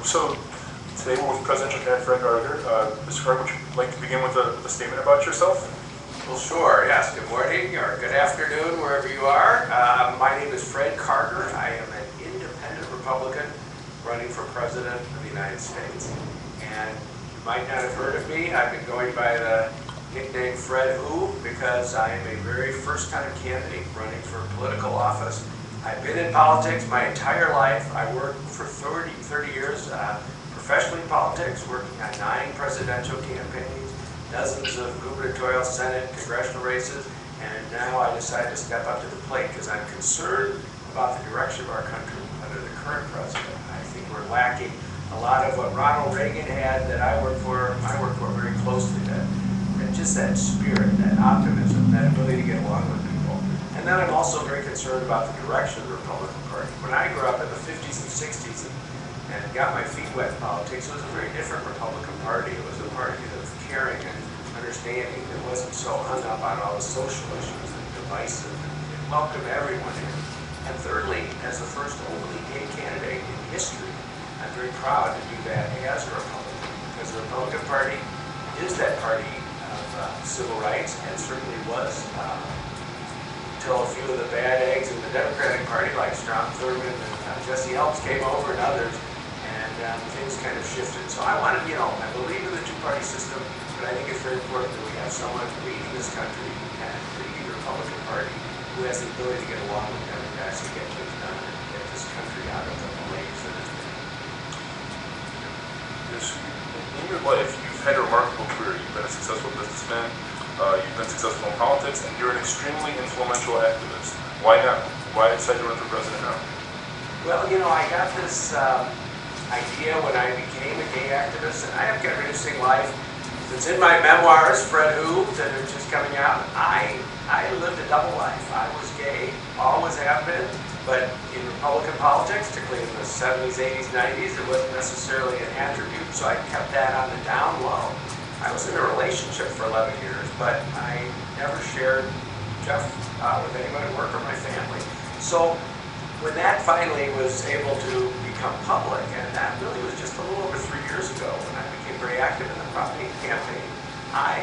So today we're with presidential candidate Fred Karger. Mr. Karger, would you like to begin with a statement about yourself? Well, sure, yes. Good morning or good afternoon, wherever you are. My name is Fred Karger. I am an independent Republican running for President of the United States. And you might not have heard of me. I've been going by the nickname Fred Who because I am a very first-time candidate running for political office. I've been in politics my entire life. I worked for 30 years professionally in politics, working on 9 presidential campaigns, dozens of gubernatorial, Senate, congressional races, and now I decided to step up to the plate because I'm concerned about the direction of our country under the current president. I think we're lacking a lot of what Ronald Reagan had that I worked for very closely, that just that spirit, that optimism, that ability to get along with people. And then I'm also very concerned about the direction of the Republican Party. When I grew up in the 50s and 60s and got my feet wet in politics, it was a very different Republican Party. It was a party of caring and understanding that wasn't so hung up on all the social issues and divisive. It welcomed everyone in. And thirdly, as the first openly gay candidate in history, I'm very proud to do that as a Republican, because the Republican Party is that party of civil rights, and certainly was until a few of the bad eggs in the Democratic Party, like Strom Thurmond and Jesse Helms, came over, and others, and things kind of shifted. So I wanted, I believe in the two-party system, but I think it's very important that we have someone leading this country and leading the Republican Party who has the ability to get along with Democrats and get things done and get this country out of the malaise that it's been. In your life, you've had a remarkable career. You've been a successful businessman, you've been successful in politics, and you're an extremely influential activist. Why now? Why decide to run for president now? Well, I got this idea when I became a gay activist, and I have kind of an interesting life. It's in my memoirs, Fred Who, that are just coming out. I lived a double life. I was gay, always have been, but in Republican politics, particularly in the 70s, 80s, 90s, it wasn't necessarily an attribute, so I kept that on the down low. I was in a relationship for 11 years, but I never shared Jeff with anyone at work or my family. So when that finally was able to become public, and that really was just a little over 3 years ago when I became very active in the Prop 8 campaign, I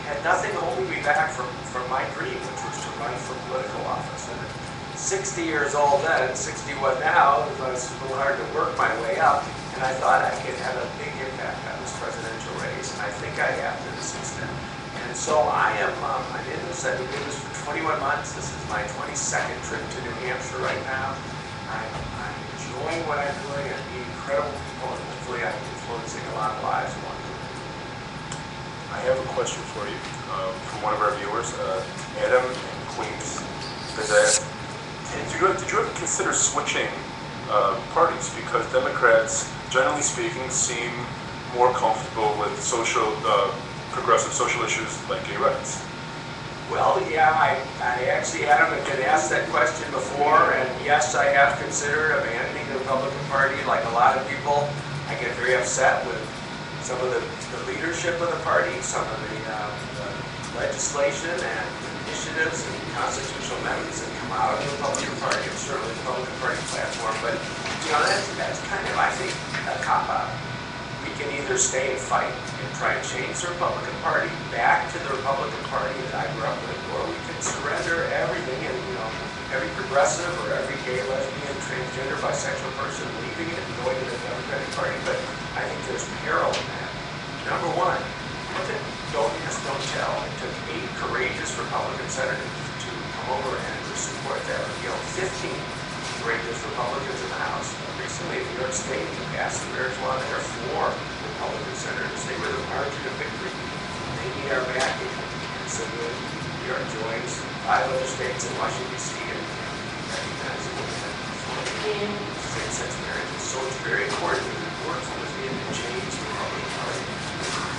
had nothing holding me back from my dream, which was to run for political office. And at 60 years old then, 61 now, it was a little hard to work my way up, and I thought I could have a big impact on this presidential race, and I think I have to this extent. And so I'm in this. I've been doing this for 21 months. This is my 22nd trip to New Hampshire right now. I'm enjoying what I'm doing. I'm meeting incredible people, and hopefully I'm influencing a lot of lives along the way. I have a question for you from one of our viewers, Adam in Queens. Did you ever consider switching parties? Because Democrats, generally speaking, seem more comfortable with progressive social issues like gay rights. Well, yeah, I actually haven't been asked that question before, and yes, I have considered abandoning the Republican Party. Like a lot of people, I get very upset with some of the leadership of the party, some of the legislation and initiatives and constitutional amendments that come out of the Republican Party, and certainly the Republican Party platform. But that's kind of, I think, a cop-out. We can either stay and fight and try and change the Republican Party back to the Republican Party that I grew up with, or we can surrender everything and, every progressive or every gay, lesbian, transgender, bisexual person leaving it and going to the Democratic Party. But I think there's peril in that. Number one, look at Don't Ask, Don't Tell. It took 8 courageous Republican senators to come over and to support that. 15 courageous Republicans in the House. Recently in New York State, they passed the marriage law. There are 4 Republican senators. They were the margin of victory. They need our backing. And so New York joins 5 other states in Washington, D.C. and recognize women same-sex marriages. So it's very important that we work for us in to change the Republican Party.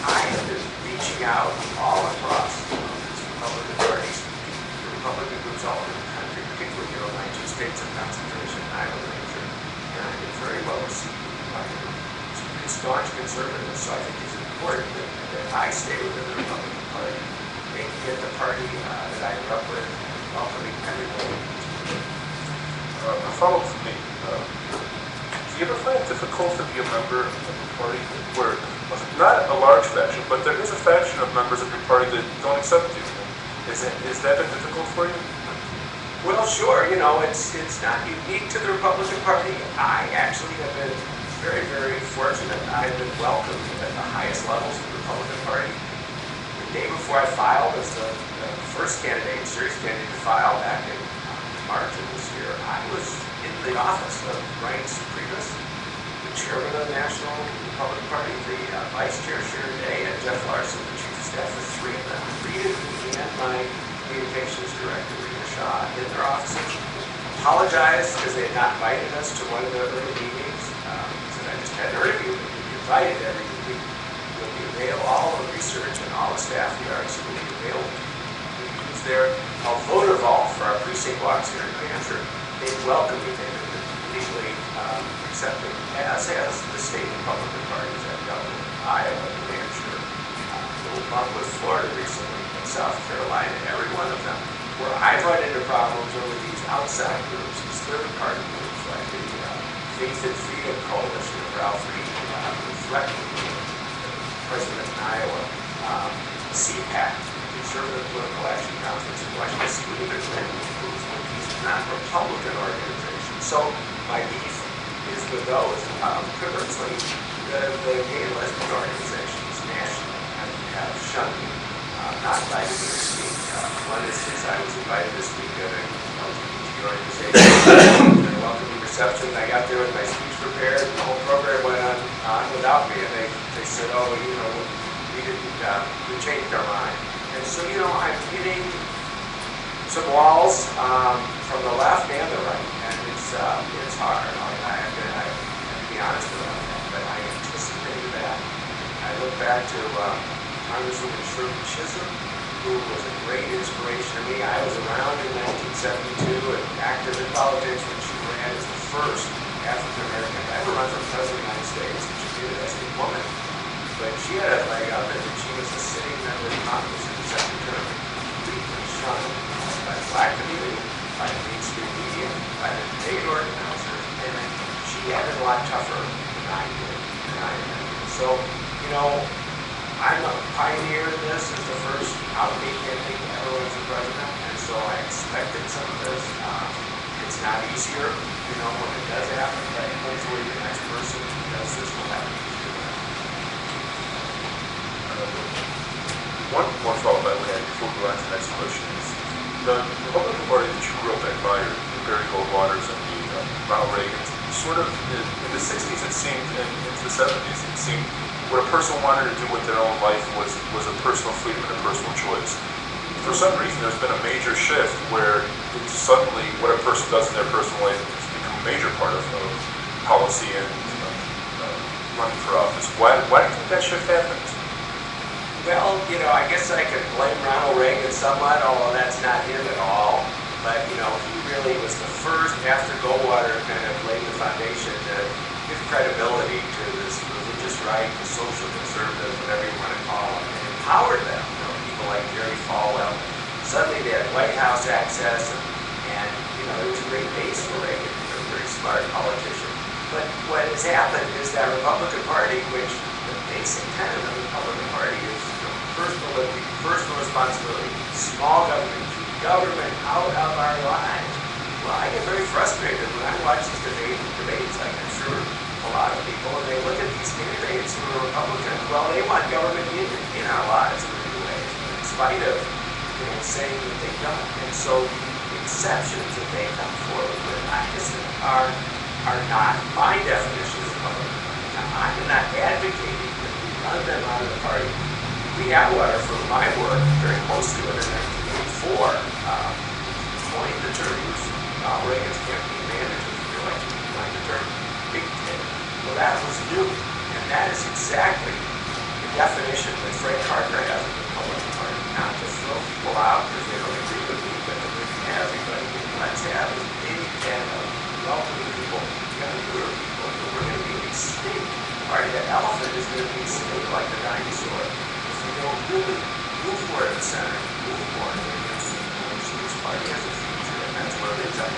I have been reaching out all across these Republican parties, the Republican groups all over the country, particularly my 2 states of concentration, Iowa and New Hampshire, and I've been very well received by staunch conservatives. So I think it's important that I stay within the Republican Party, making it the party that I grew up with, welcoming everyone. A follow-up from me. Do you ever find it difficult difficult to be a member of a party where, not a large faction, but there is a faction of members of your party that don't accept you? Is that been difficult for you? Well, sure. You know, it's not unique to the Republican Party. I actually have been very, very fortunate. I've been welcomed at the highest levels of the Republican Party. The day before I filed as the first candidate, serious candidate to file back in March of this year, I was in the office of Ryan Supremus, the chairman of the National Republican Party, the vice chair, Sharon Day, and Jeff Larson, the chief of staff, the three of them greeted me and my communications director, in their offices, apologized because they had not invited us to one of the early meetings. Said, I just hadn't heard of you, but you'd be invited every week. You'll be available, all the research and all the staff here are absolutely available. We use their voter vault for our precinct walks here in New Hampshire. They welcome me. They've been completely accepting, as has the state Republican parties at governor, Iowa, New Hampshire, little bump with Florida recently, and South Carolina, every one of them. Where I've run into problems are with these outside groups, these third-party groups, like the Faith and Freedom Coalition of Ralph Reed, who threatened the president in Iowa, CPAC, Conservative Political Action Conference in Washington, Stephen Clinton, who's with these non-Republican organizations. So my beef is with those. Conversely, the gay and lesbian organizations nationally have shunned me, not invited me to speak. One instance, I was invited to speak at a LGBT organization, and a welcoming reception. I got there with my speech prepared, and the whole program went on without me, and they said, oh, you know, we changed our mind. And so, you know, I'm hitting some walls from the left and the right, and it's hard. I have to be honest about that, but I anticipated that. I look back to Congresswoman Shirley Chisholm, who was a great inspiration to me. I was around in 1972 and active in politics when she ran as the first African-American to ever run for president of the United States, and she did it as a woman. But she had a leg up, and she was a sitting member of Congress in the second term, completely shunned by the black community, by the mainstream media, by the trade organizers, and she had it a lot tougher than I did. So, you know, I'm a pioneer in this as the first out-of-date candidate to ever run for president, and so I expected some of this. It's not easier, you know, when it does happen, but hopefully the next person who does this will have it easier. One more follow-up I would add before we go on to the next question is the Republican Party that you grew up admired, the Barry Goldwaters and the Ronald Reagan, sort of in the 60s it seemed, and into the 70s it seemed, what a person wanted to do with their own life was a personal freedom and a personal choice. For some reason, there's been a major shift where it's suddenly what a person does in their personal life has become a major part of policy and running for office. Why do you think that shift happened? Well, you know, I guess I could blame Ronald Reagan somewhat, although that's not him at all. But, you know, he really was the first, after Goldwater kind of laid the foundation to give credibility to this religious right, the social conservative, whatever you want to call them, and empowered them. You know, people like Jerry Falwell. Suddenly they had White House access, and you know, it was a great base for Reagan. He was a very smart politician. But what has happened is that Republican Party, which the basic tenet of the Republican Party is, you know, personal liberty, personal responsibility, small government, keep government out of our lives. Well, I get very frustrated when I watch these debates, like I'm sure a lot of people, and they look at these candidates who are Republican. Well, they want government in our lives in many ways, in spite of, you know, saying that they don't. And so the exceptions that they come forward with, I guess, are not my definition of Republican. Now, I'm not advocating that we run them out of the party. We have water from my work, very close to it in 1984, coined the term, Reagan's campaign manager, if you like, coined the term big tent. Well, that was new, and that is exactly the definition that Fred Karger has of the Republican Party. Not to throw people out because they don't agree with me, but to bring everybody in. Let's have a big tent of welcoming people, young newer people, and we're going to be extinct. Party, that elephant is going to be extinct like the dinosaur if we don't really move more to the center, move more to the against the people. So this party has a future, and that's what it is. I'm